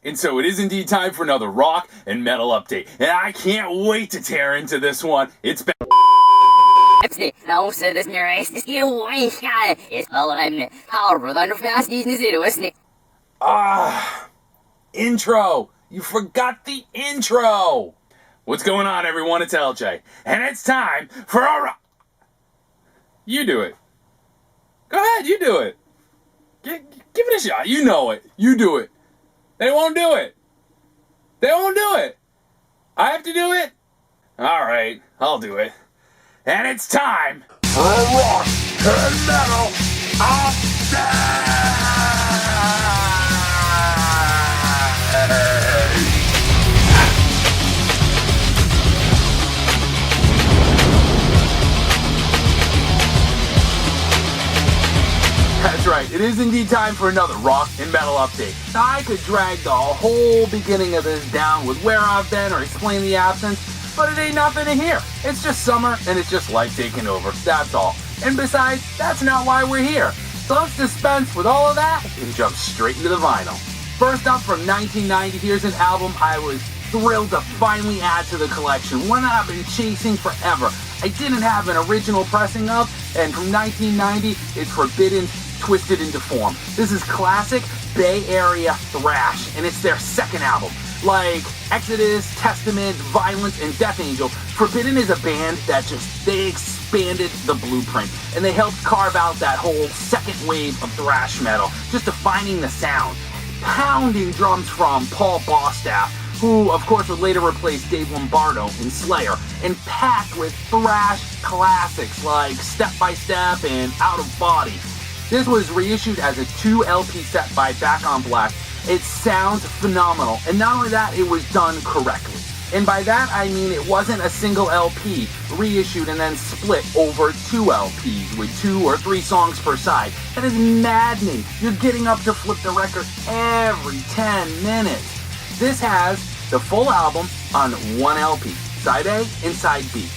And so it is indeed time for another rock and metal update. And I can't wait to tear into this one. It's been... Intro! You forgot the intro! What's going on, everyone? It's LJ. And it's time for a You do it. Go ahead, you do it. Give it a shot. You know it. You do it. They won't do it. They won't do it. I have to do it? Alright, I'll do it. And it's time for a rock and metal update! That's right, it is indeed time for another rock and metal update. Now, I could drag the whole beginning of this down with where I've been or explain the absence, but it ain't nothing to hear. It's just summer and it's just life taking over, that's all. And besides, that's not why we're here. So let's dispense with all of that and jump straight into the vinyl. First up, from 1990, here's an album I was thrilled to finally add to the collection, one that I've been chasing forever. I didn't have an original pressing of, and from 1990, it's Forbidden Twisted into Form. This is classic Bay Area thrash, and it's their second album. Like Exodus, Testament, Violence, and Death Angel, Forbidden is a band that they expanded the blueprint, and they helped carve out that whole second wave of thrash metal, just defining the sound. Pounding drums from Paul Bostaph, who of course would later replace Dave Lombardo in Slayer, and packed with thrash classics like Step by Step and Out of Body. This was reissued as a 2 LP set by Back on Black. It sounds phenomenal, and not only that, it was done correctly. And by that I mean it wasn't a single LP reissued and then split over 2 LPs with 2 or 3 songs per side. That is maddening. You're getting up to flip the record every 10 minutes. This has the full album on 1 LP, side A and side B.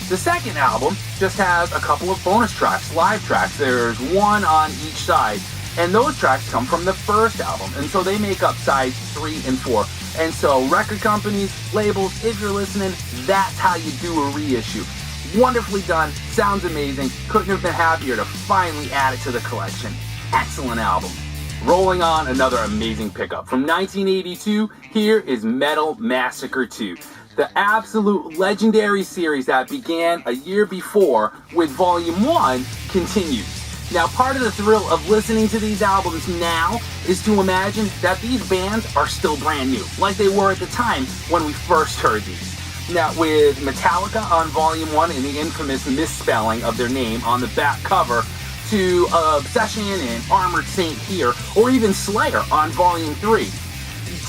The second album just has a couple of bonus tracks, live tracks. There's 1 on each side, and those tracks come from the first album, and so they make up sides 3 and 4. And so record companies, labels, if you're listening, that's how you do a reissue. Wonderfully done, sounds amazing, couldn't have been happier to finally add it to the collection. Excellent album. Rolling on, another amazing pickup. From 1982, here is Metal Massacre 2. The absolute legendary series that began a year before with Volume 1 continues. Now, part of the thrill of listening to these albums now is to imagine that these bands are still brand new, like they were at the time when we first heard these. Now, with Metallica on Volume 1 and the infamous misspelling of their name on the back cover, to Obsession and Armored Saint here, or even Slayer on Volume 3.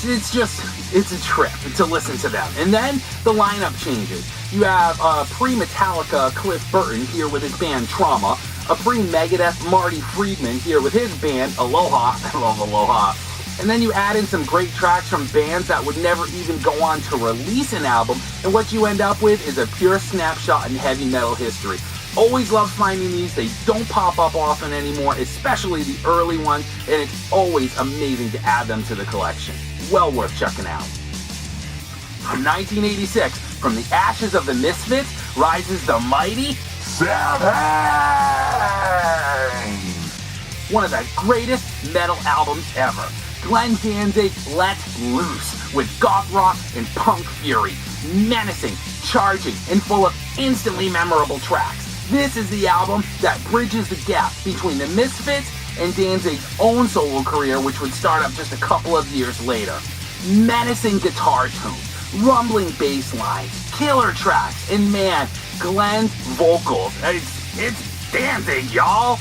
It's a trip to listen to them. And then the lineup changes. You have pre-Metallica Cliff Burton here with his band Trauma, a pre-Megadeth Marty Friedman here with his band Aloha. I love Aloha. And then you add in some great tracks from bands that would never even go on to release an album, and what you end up with is a pure snapshot in heavy metal history. Always love finding these. They don't pop up often anymore, especially the early ones, and it's always amazing to add them to the collection. Well worth checking out. From 1986, from the ashes of the Misfits rises the mighty Samhain! One of the greatest metal albums ever. Glenn Danzig let loose with goth rock and punk fury. Menacing, charging, and full of instantly memorable tracks. This is the album that bridges the gap between the Misfits and Danzig's own solo career, which would start up just a couple of years later. Menacing guitar tones, rumbling bass lines, killer tracks, and man, Glenn's vocals. It's Danzig, y'all!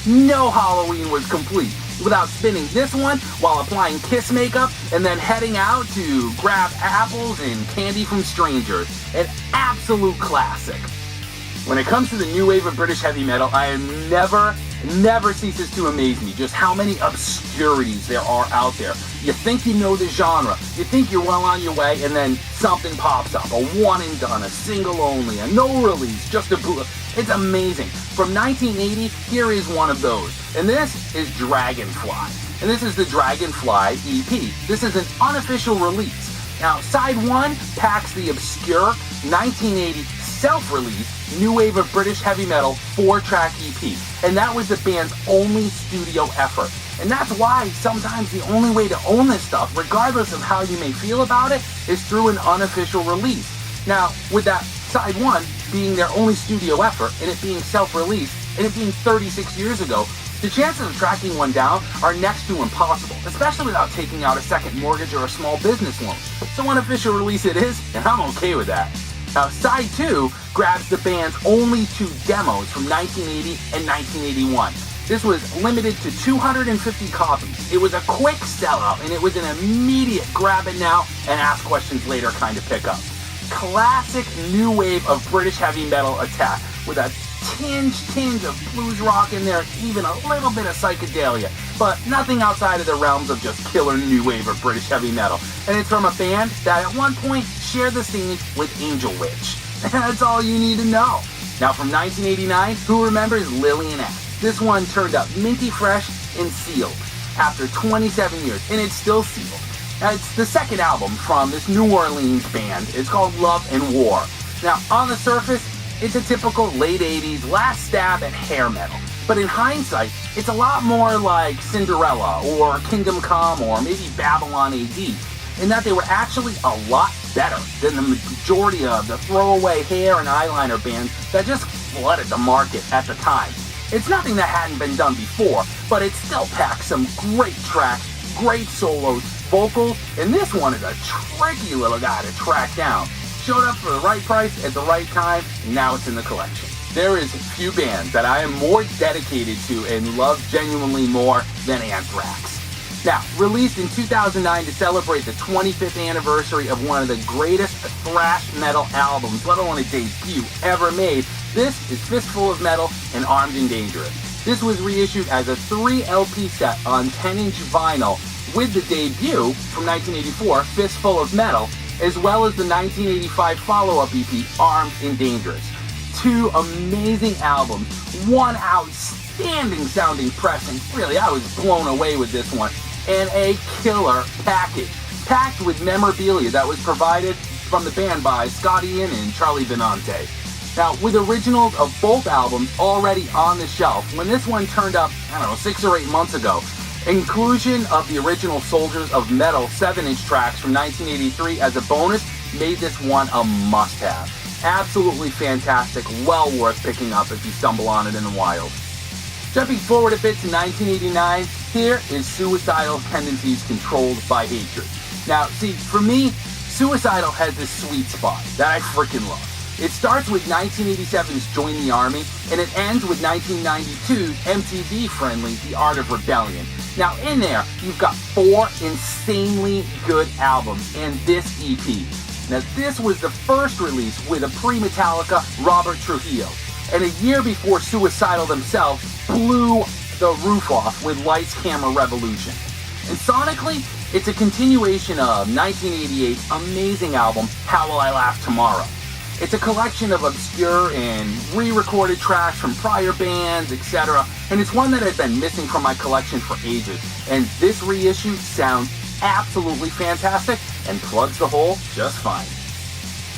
No Halloween was complete without spinning this one while applying Kiss makeup and then heading out to grab apples and candy from strangers. An absolute classic. When it comes to the new wave of British heavy metal, I am never ceases to amaze me just how many obscurities there are out there. You think you know the genre, you think you're well on your way, and then something pops up. A one and done, a single only, a no release, just a bootleg. It's amazing. From 1980, here is one of those. And this is Dragonfly. and this is the Dragonfly EP. This is an unofficial release. Now, side 1 packs the obscure 1980 self-released new wave of British heavy metal 4-track EP, and that was the band's only studio effort. And that's why sometimes the only way to own this stuff, regardless of how you may feel about it, is through an unofficial release. Now, with that side 1 being their only studio effort, and it being self-released, and it being 36 years ago, the chances of tracking one down are next to impossible, especially without taking out a second mortgage or a small business loan. So unofficial release it is, and I'm okay with that. Now, side 2 grabs the band's only 2 demos from 1980 and 1981. This was limited to 250 copies. It was a quick sellout, and it was an immediate grab it now and ask questions later kind of pickup. Classic new wave of British heavy metal attack with a tinge of blues rock in there, even a little bit of psychedelia, but nothing outside of the realms of just killer new wave of British heavy metal. And it's from a band that at one point shared the stage with Angel Witch. And that's all you need to know. Now from 1989, who remembers Lillian X? This one turned up minty fresh and sealed after 27 years, and it's still sealed. Now, it's the second album from this New Orleans band. It's called Love and War. Now, on the surface, it's a typical late 80s last stab at hair metal. But in hindsight, it's a lot more like Cinderella or Kingdom Come or maybe Babylon AD, in that they were actually a lot better than the majority of the throwaway hair and eyeliner bands that just flooded the market at the time. It's nothing that hadn't been done before, but it still packs some great tracks, great solos, vocals, and this one is a tricky little guy to track down. Showed up for the right price at the right time, and now it's in the collection. There is few bands that I am more dedicated to and love genuinely more than Anthrax. Now, released in 2009 to celebrate the 25th anniversary of one of the greatest thrash metal albums, let alone a debut, ever made, this is Fistful of Metal and Armed and Dangerous. This was reissued as a 3 LP set on 10-inch vinyl with the debut from 1984, Fistful of Metal, as well as the 1985 follow-up EP, Armed and Dangerous. 2 amazing albums, one outstanding sounding pressing, really I was blown away with this one, and a killer package, packed with memorabilia that was provided from the band by Scott Ian and Charlie Benante. Now, with originals of both albums already on the shelf, when this one turned up, 6 or 8 months ago, inclusion of the original Soldiers of Metal 7-inch tracks from 1983 as a bonus made this one a must-have. Absolutely fantastic, well worth picking up if you stumble on it in the wild. Jumping forward a bit to 1989, here is Suicidal Tendencies Controlled by Hatred. Now, see, for me, Suicidal has this sweet spot that I freaking love. It starts with 1987's Join the Army, and it ends with 1992's MTV-friendly The Art of Rebellion. Now, in there, you've got 4 insanely good albums and this EP. Now, this was the first release with a pre-Metallica Robert Trujillo, and a year before Suicidal themselves blew the roof off with Lights, Camera, Revolution. And sonically, it's a continuation of 1988's amazing album, How Will I Laugh Tomorrow? It's a collection of obscure and re-recorded tracks from prior bands, etc., and it's one that had been missing from my collection for ages, and this reissue sounds absolutely fantastic and plugs the hole just fine.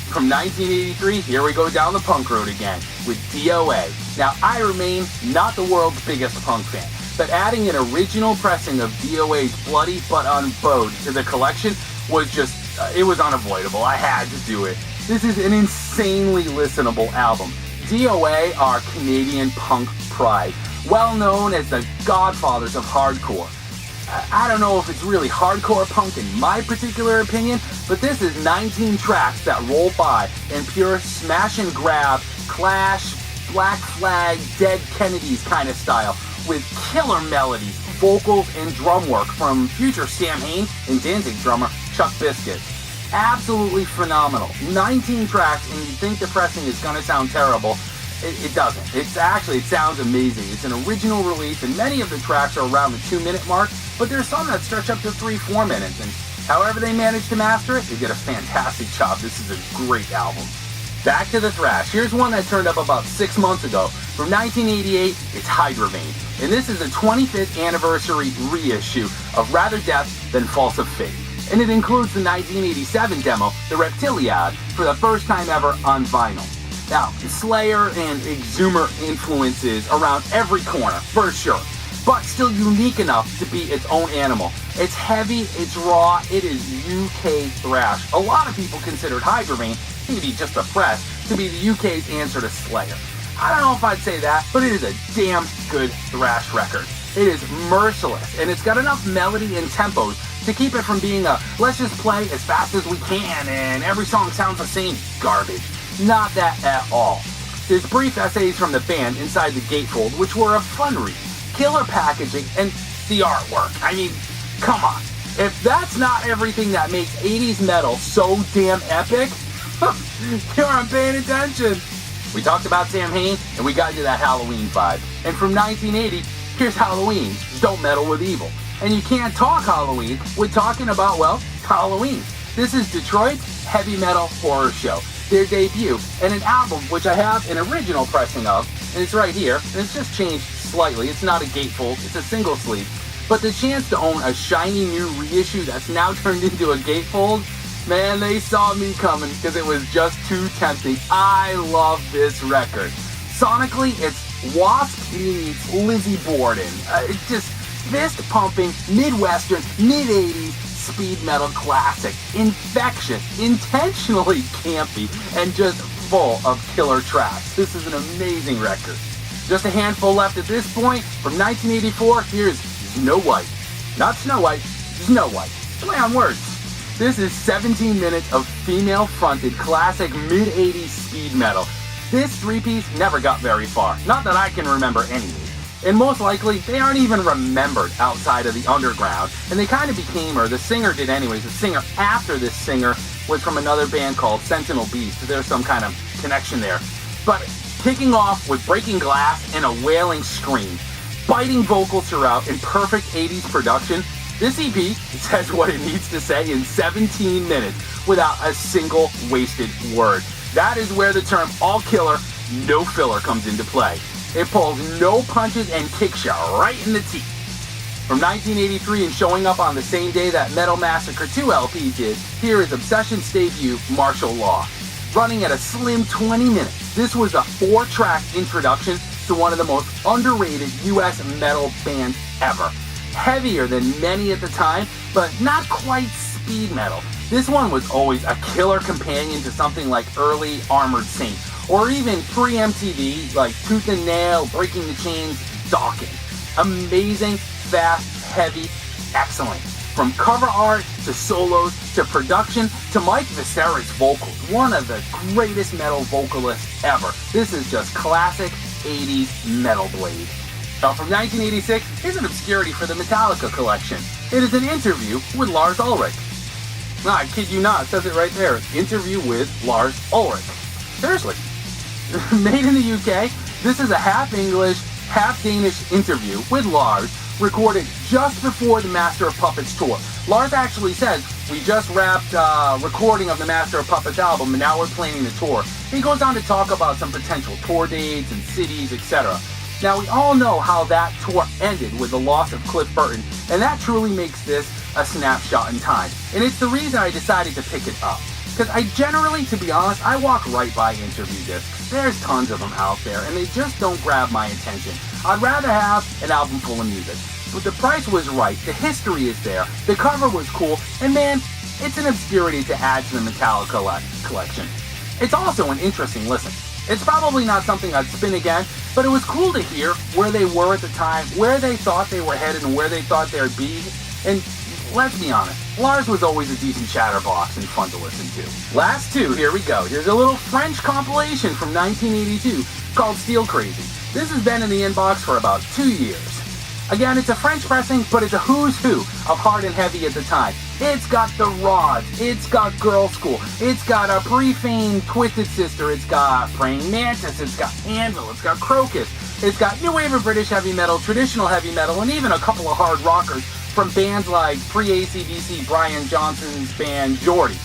From 1983, here we go down the punk road again with D.O.A. Now, I remain not the world's biggest punk fan, but adding an original pressing of D.O.A.'s Bloody But Unbowed to the collection was just, it was unavoidable. I had to do it. This is an insanely listenable album. D.O.A. are Canadian punk pride, well known as the godfathers of hardcore. I don't know if it's really hardcore punk in my particular opinion, but this is 19 tracks that roll by in pure smash and grab, Clash, Black Flag, Dead Kennedys kind of style, with killer melodies, vocals, and drum work from future Samhain and Danzig drummer Chuck Biscuit. Absolutely phenomenal. 19 tracks, and you think the pressing is going to sound terrible. It doesn't. It sounds amazing. It's an original release, and many of the tracks are around the 2-minute mark, but there's some that stretch up to 3-4 minutes, and however they manage to master it, they did a fantastic job. This is a great album. Back to the thrash. Here's one that turned up about 6 months ago. From 1988, it's Hydra, and this is the 25th anniversary reissue of Rather Death Than False of Fate. And it includes the 1987 demo, The Reptiliad, for the first time ever on vinyl. Now, Slayer and Exhumer influences around every corner, for sure, but still unique enough to be its own animal. It's heavy, it's raw, it is UK thrash. A lot of people considered Hydra, maybe just the press, to be the UK's answer to Slayer. I don't know if I'd say that, but it is a damn good thrash record. It is merciless, and it's got enough melody and tempos to keep it from being a let's just play as fast as we can and every song sounds the same garbage. Not that at all. There's brief essays from the band inside the gatefold, which were a fun read. Killer packaging and the artwork. I mean, come on. If that's not everything that makes 80s metal so damn epic, you aren't paying attention. We talked about Samhain, and we got into that Halloween vibe. And from 1980, here's Halloween, Don't Meddle with Evil. And you can't talk Halloween with talking about, well, Halloween. This is Detroit's heavy metal horror show, their debut, and an album which I have an original pressing of, and it's right here, and it's just changed slightly. It's not a gatefold, it's a single sleeve. But the chance to own a shiny new reissue that's now turned into a gatefold, man, they saw me coming because it was just too tempting. I love this record. Sonically, it's Wasp meets Lizzie Borden. It's just fist-pumping, Midwestern, mid-80s speed metal classic. Infectious, intentionally campy, and just full of killer tracks. This is an amazing record. Just a handful left at this point. From 1984, here's Snow White. Not Snow White, Snow White. Play on words. This is 17 minutes of female-fronted classic mid-80s speed metal. This three-piece never got very far. Not that I can remember any. And most likely, they aren't even remembered outside of the underground. And they kind of became, or the singer did anyways, the singer after this singer was from another band called Sentinel Beast. So there's some kind of connection there. But kicking off with breaking glass and a wailing scream, biting vocals throughout, and perfect 80s production, this EP says what it needs to say in 17 minutes without a single wasted word. That is where the term all killer, no filler comes into play. It pulls no punches and kicks you right in the teeth. From 1983 and showing up on the same day that Metal Massacre 2 LP did, here is Obsession's debut, Martial Law. Running at a slim 20 minutes, this was a 4-track introduction to one of the most underrated US metal bands ever. Heavier than many at the time, but not quite speed metal. This one was always a killer companion to something like early Armored Saint, or even pre-MTV like Tooth and Nail, Breaking the Chains, Dawkins. Amazing, fast, heavy, excellent. From cover art, to solos, to production, to Mike Viscera's vocals. One of the greatest metal vocalists ever. This is just classic 80s metal blade. Now from 1986, here's an obscurity for the Metallica collection. It is an interview with Lars Ulrich. No, I kid you not, it says it right there. Interview with Lars Ulrich. Seriously. Made in the UK, this is a half English, half Danish interview with Lars, recorded just before the Master of Puppets tour. Lars actually says, we just wrapped recording of the Master of Puppets album and now we're planning the tour. He goes on to talk about some potential tour dates and cities, etc. Now we all know how that tour ended with the loss of Cliff Burton, and that truly makes this a snapshot in time. And it's the reason I decided to pick it up. Because I generally, to be honest, I walk right by interview discs. There's tons of them out there, and they just don't grab my attention. I'd rather have an album full of music. But the price was right, the history is there, the cover was cool, and man, it's an obscurity to add to the Metallica collection. It's also an interesting listen. It's probably not something I'd spin again, but it was cool to hear where they were at the time, where they thought they were headed, and where they thought they'd be. And let's be honest, Lars was always a decent chatterbox and fun to listen to. Last two, here we go. Here's a little French compilation from 1982 called Steel Crazy. This has been in the inbox for about 2 years. Again, it's a French pressing, but it's a who's who of hard and heavy at the time. It's got The Rods, it's got Girl School, it's got a pre-fame Twisted Sister, it's got Praying Mantis, it's got Anvil, it's got Crocus, it's got new wave of British heavy metal, traditional heavy metal, and even a couple of hard rockers from bands like pre-AC/DC Brian Johnson's band Geordie.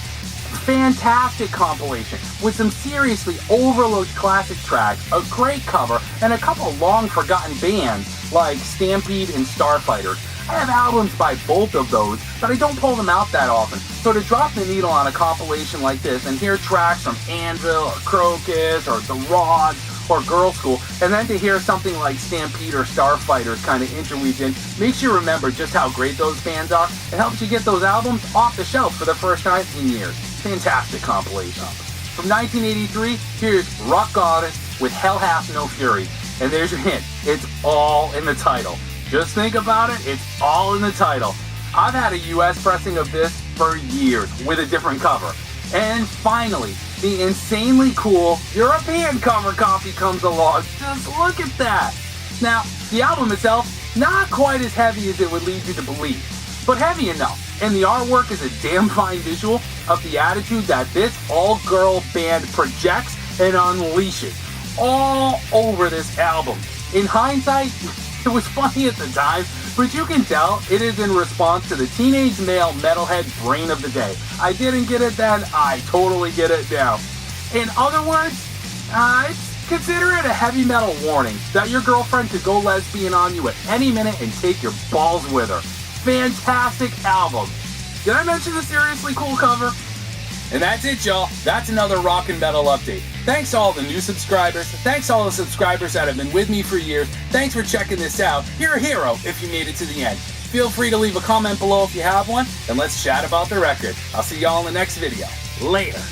fantastic compilation with some seriously overlooked classic tracks, a great cover, and a couple long forgotten bands like Stampede and Starfighters. I have albums by both of those, but I don't pull them out that often. So to drop the needle on a compilation like this and hear tracks from Anvil or Crocus or The Rods or Girl School, and then to hear something like Stampede or Starfighters kind of interweaved in, makes you remember just how great those bands are. It helps you get those albums off the shelf for the first time in years. Fantastic compilation. From 1983, here's Rock Goddess with Hell Hath No Fury. And there's your hint. It's all in the title. Just think about it, it's all in the title. I've had a US pressing of this for years with a different cover. And finally, the insanely cool European cover copy comes along. Just look at that. Now, the album itself, not quite as heavy as it would lead you to believe, but heavy enough. And the artwork is a damn fine visual of the attitude that this all-girl band projects and unleashes all over this album. In hindsight, it was funny at the time, but you can tell it is in response to the teenage male metalhead brain of the day. I didn't get it then, I totally get it now. In other words, consider it a heavy metal warning that your girlfriend could go lesbian on you at any minute and take your balls with her. Fantastic album. Did I mention the seriously cool cover? And that's it, y'all. That's another Rock and Metal update. Thanks to all the new subscribers. Thanks to all the subscribers that have been with me for years. Thanks for checking this out. You're a hero if you made it to the end. Feel free to leave a comment below if you have one, and let's chat about the record. I'll see y'all in the next video. Later.